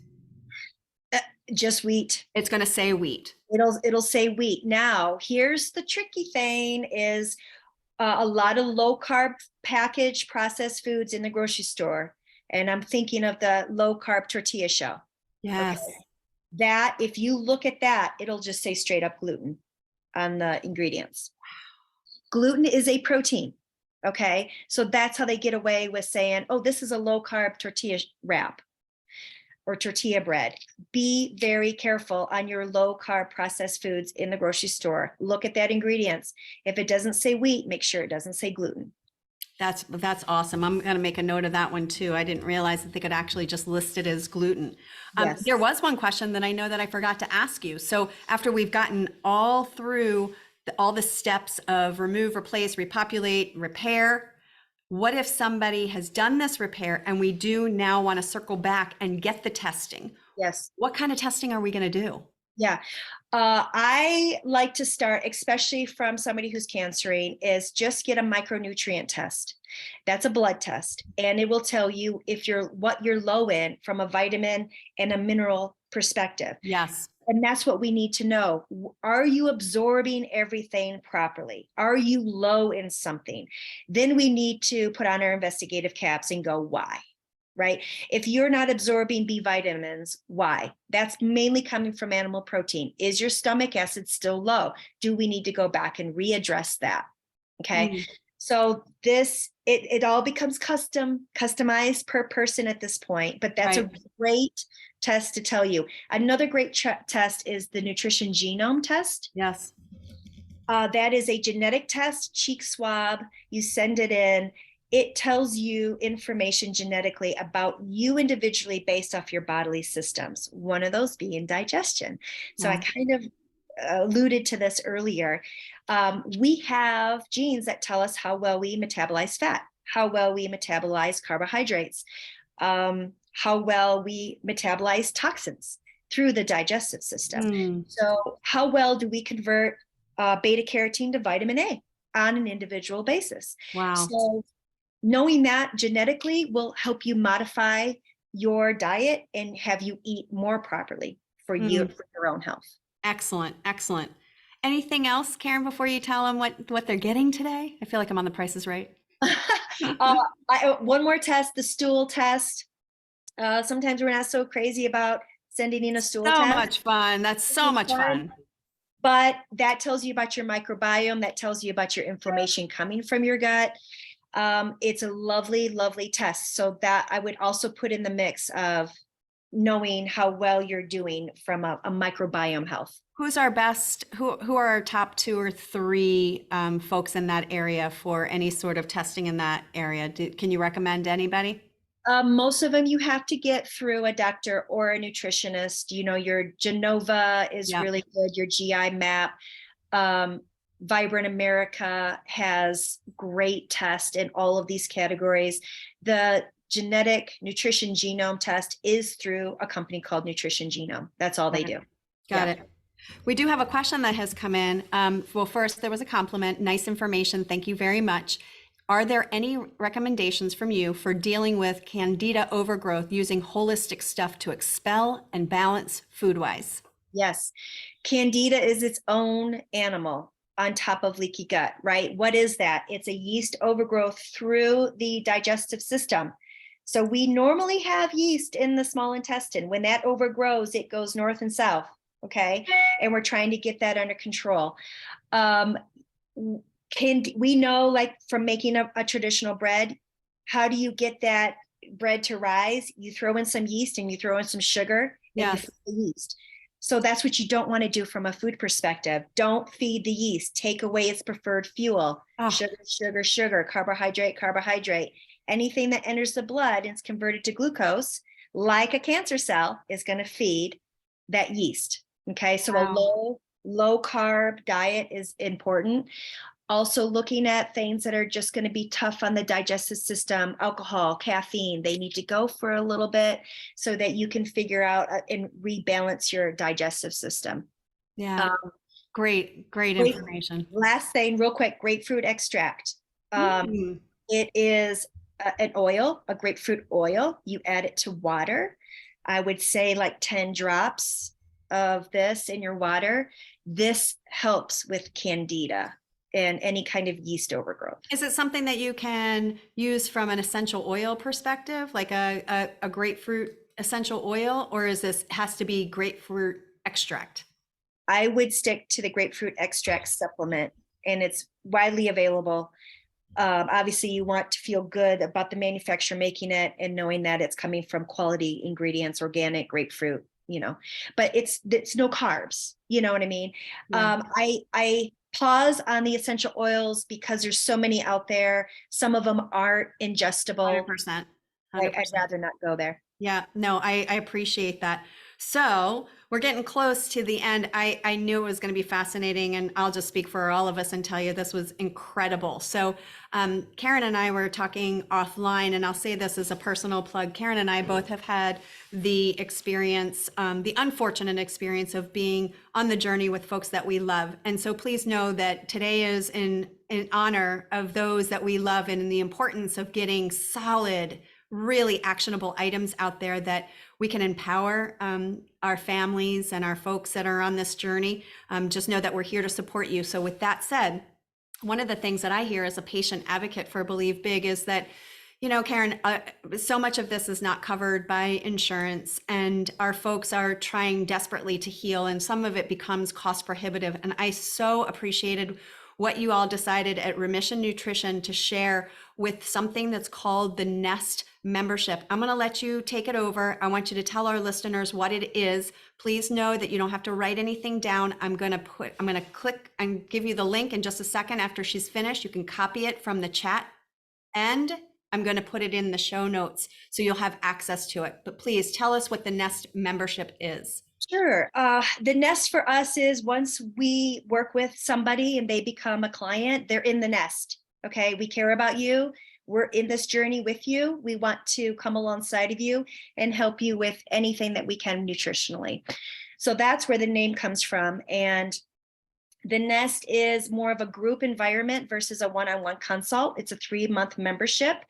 Just wheat. It's going to say wheat. It'll say wheat. Now, here's the tricky thing is a lot of low carb packaged processed foods in the grocery store. And I'm thinking of the low carb tortilla shell. Yes. Okay. That, if you look at that, it'll just say straight up gluten on the ingredients. Gluten is a protein. Okay. So that's how they get away with saying, oh, this is a low carb tortilla wrap. or tortilla bread. Be very careful on your low carb processed foods in the grocery store. Look at that ingredients. If it doesn't say wheat, make sure it doesn't say gluten. That's awesome. I'm going to make a note of that one too. I didn't realize that they could actually just list it as gluten. Yes. There was one question that I know that I forgot to ask you. So after we've gotten all through all the steps of remove, replace, repopulate, repair, what if somebody has done this repair and we do now want to circle back and get the testing? Yes. What kind of testing are we going to do? Yeah. I like to start, especially from somebody who's cancering, is just get a micronutrient test. That's a blood test, and it will tell you what you're low in from a vitamin and a mineral perspective. Yes. And that's what we need to know. Are you absorbing everything properly? Are you low in something? Then we need to put on our investigative caps and go, why? Right? If you're not absorbing B vitamins, why? That's mainly coming from animal protein. Is your stomach acid still low? Do we need to go back and readdress that? Okay. So it all becomes customized per person at this point, but that's a great test to tell you. Another great test is the nutrition genome test. Yes. That is a genetic test, cheek swab. You send it in. It tells you information genetically about you individually based off your bodily systems, one of those being digestion. So I kind of alluded to this earlier. We have genes that tell us how well we metabolize fat, how well we metabolize carbohydrates, how well we metabolize toxins through the digestive system. So how well do we convert beta carotene to vitamin A on an individual basis? Wow. So knowing that genetically will help you modify your diet and have you eat more properly for you, for your own health. Excellent. Excellent. Anything else, Karen, before you tell them what they're getting today? I feel like I'm on The Price is Right. One more test, the stool test. Sometimes we're not so crazy about sending in a stool test. So much fun. That's so much fun. But that tells you about your microbiome. That tells you about your inflammation coming from your gut. It's a lovely, lovely test. So that I would also put in the mix of knowing how well you're doing from a microbiome health. Who's our best, who are our top 2 or 3 folks in that area for any sort of testing in that area? Can you recommend anybody? Most of them you have to get through a doctor or a nutritionist. You know, your Genova is really good, your GI map. Vibrant America has great tests in all of these categories. The genetic nutrition genome test is through a company called Nutrition Genome. That's all they do. Got it. We do have a question that has come in. Well, first, there was a compliment. Nice information. Thank you very much. Are there any recommendations from you for dealing with candida overgrowth using holistic stuff to expel and balance food-wise? Yes. Candida is its own animal on top of leaky gut, right? What is that? It's a yeast overgrowth through the digestive system. So we normally have yeast in the small intestine. When that overgrows, it goes north and south, okay? And we're trying to get that under control. We know, like from making a traditional bread, how do you get that bread to rise? You throw in some yeast and you throw in some sugar. And you feed the yeast. So that's what you don't want to do from a food perspective. Don't feed the yeast. Take away its preferred fuel. Sugar, sugar, sugar, carbohydrate, carbohydrate. Anything that enters the blood and is converted to glucose, like a cancer cell, is going to feed that yeast. Okay, so a low carb diet is important. Also looking at things that are just going to be tough on the digestive system, alcohol, caffeine, they need to go for a little bit so that you can figure out and rebalance your digestive system. Yeah, great information. Last thing, real quick, grapefruit extract. It is an oil, a grapefruit oil. You add it to water. I would say like 10 drops of this in your water. This helps with candida and any kind of yeast overgrowth. Is it something that you can use from an essential oil perspective, like a grapefruit essential oil, or has to be grapefruit extract? I would stick to the grapefruit extract supplement, and it's widely available. Obviously, you want to feel good about the manufacturer making it and knowing that it's coming from quality ingredients, organic, grapefruit, but it's no carbs. You know what I mean? Yeah. I pause on the essential oils because there's so many out there. Some of them aren't ingestible. 100%. I'd 100%. rather not go there. Yeah, no, I appreciate that. So we're getting close to the end. I knew it was going to be fascinating, and I'll just speak for all of us and tell you this was incredible. So Karen and I were talking offline, and I'll say this as a personal plug. Karen and I both have had the experience, the unfortunate experience of being on the journey with folks that we love. And so please know that today is in honor of those that we love and in the importance of getting solid, really actionable items out there that we can empower our families and our folks that are on this journey. Just know that we're here to support you. So with that said, one of the things that I hear as a patient advocate for Believe Big is that, Karen, so much of this is not covered by insurance, and our folks are trying desperately to heal, and some of it becomes cost prohibitive. And I so appreciated what you all decided at Remission Nutrition to share with something that's called the Nest membership. I'm going to let you take it over. I want you to tell our listeners what it is. Please know that you don't have to write anything down. I'm going to click and give you the link in just a second after she's finished. You can copy it from the chat, and I'm going to put it in the show notes so you'll have access to it. But please tell us what the Nest membership is. Sure. The nest for us is once we work with somebody and they become a client, they're in the nest. Okay. We care about you. We're in this journey with you. We want to come alongside of you and help you with anything that we can nutritionally. So that's where the name comes from. And the nest is more of a group environment versus a one-on-one consult. It's a 3-month membership.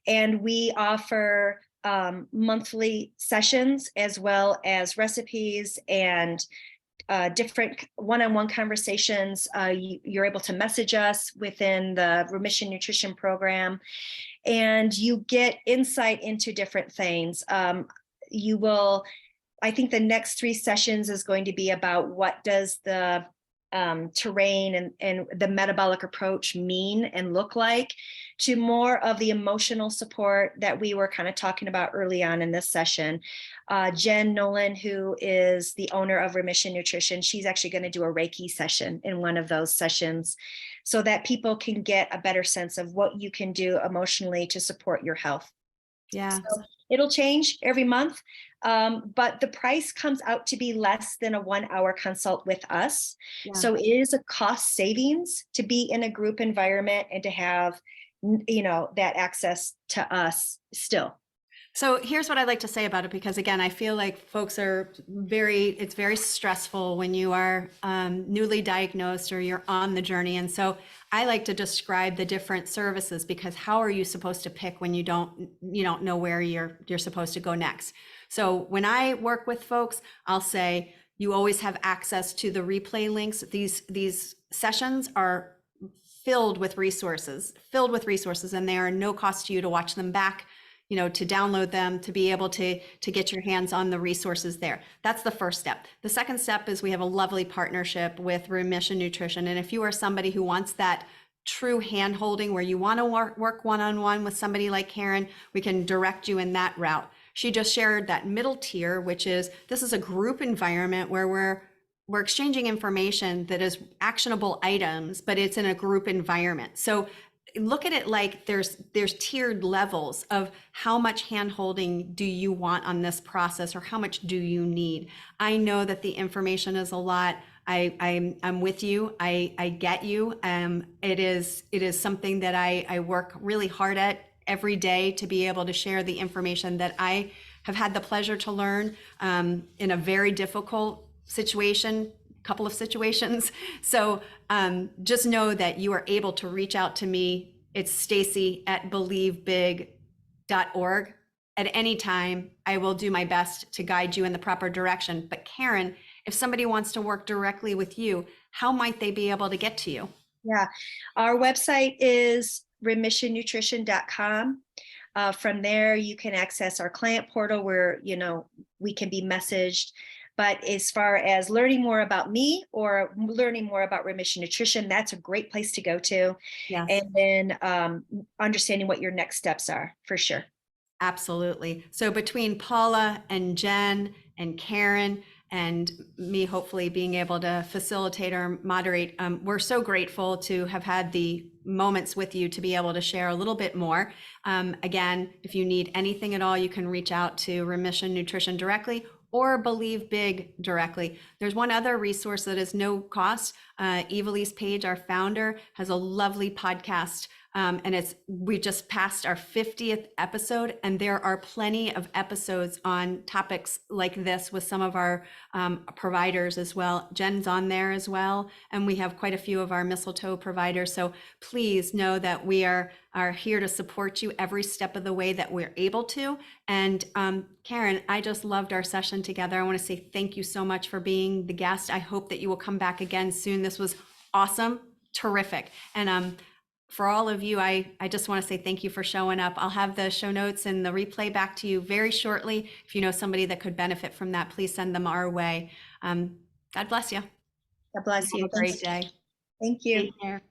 And we offer monthly sessions as well as recipes and different one-on-one conversations. You're able to message us within the Remission Nutrition program, and you get insight into different things. I think the next 3 sessions is going to be about what does the terrain and the metabolic approach mean and look like, to more of the emotional support that we were kind of talking about early on in this session. Jen Nolan, who is the owner of Remission Nutrition, she's actually going to do a Reiki session in one of those sessions so that people can get a better sense of what you can do emotionally to support your health. Yeah. So it'll change every month, but the price comes out to be less than a 1-hour consult with us. Yeah. So it is a cost savings to be in a group environment and to have, that access to us still. So here's what I'd like to say about it, because again, I feel like folks it's very stressful when you are newly diagnosed or you're on the journey. And so I like to describe the different services, because how are you supposed to pick when you don't know where you're supposed to go next? So when I work with folks, I'll say you always have access to the replay links. These sessions are filled with resources, and they are no cost to you to watch them back, to download them, to be able to get your hands on the resources there. That's the first step. The second step is we have a lovely partnership with Remission Nutrition. And if you are somebody who wants that true hand-holding, where you want to work one-on-one with somebody like Karen, we can direct you in that route. She just shared that middle tier, which is, this is a group environment where we're exchanging information that is actionable items, but it's in a group environment. So look at it like there's tiered levels of how much hand-holding do you want on this process, or how much do you need. I know that the information is a lot. I'm with you. I get you. It is something that I work really hard at every day, to be able to share the information that I have had the pleasure to learn in a very difficult couple of situations. So just know that you are able to reach out to me. It's Stacy@believebig.org. At any time, I will do my best to guide you in the proper direction. But Karen, if somebody wants to work directly with you, how might they be able to get to you? Yeah, our website is remissionnutrition.com. From there, you can access our client portal where, we can be messaged. But as far as learning more about me or learning more about Remission Nutrition, that's a great place to go to. Yes. And then understanding what your next steps are, for sure. Absolutely. So between Paula and Jen and Karen and me hopefully being able to facilitate or moderate, we're so grateful to have had the moments with you to be able to share a little bit more. Again, if you need anything at all, you can reach out to Remission Nutrition directly or Believe Big directly. There's one other resource that is no cost. Evilise Page, our founder, has a lovely podcast. And we just passed our 50th episode, and there are plenty of episodes on topics like this with some of our providers as well. Jen's on there as well, and we have quite a few of our mistletoe providers. So please know that we are here to support you every step of the way that we're able to. And Karen, I just loved our session together. I want to say thank you so much for being the guest. I hope that you will come back again soon. This was awesome, terrific. And for all of you, I just want to say thank you for showing up. I'll have the show notes and the replay back to you very shortly. If you know somebody that could benefit from that, please send them our way. God bless you. God bless you. Have a great day. Thank you. Take care.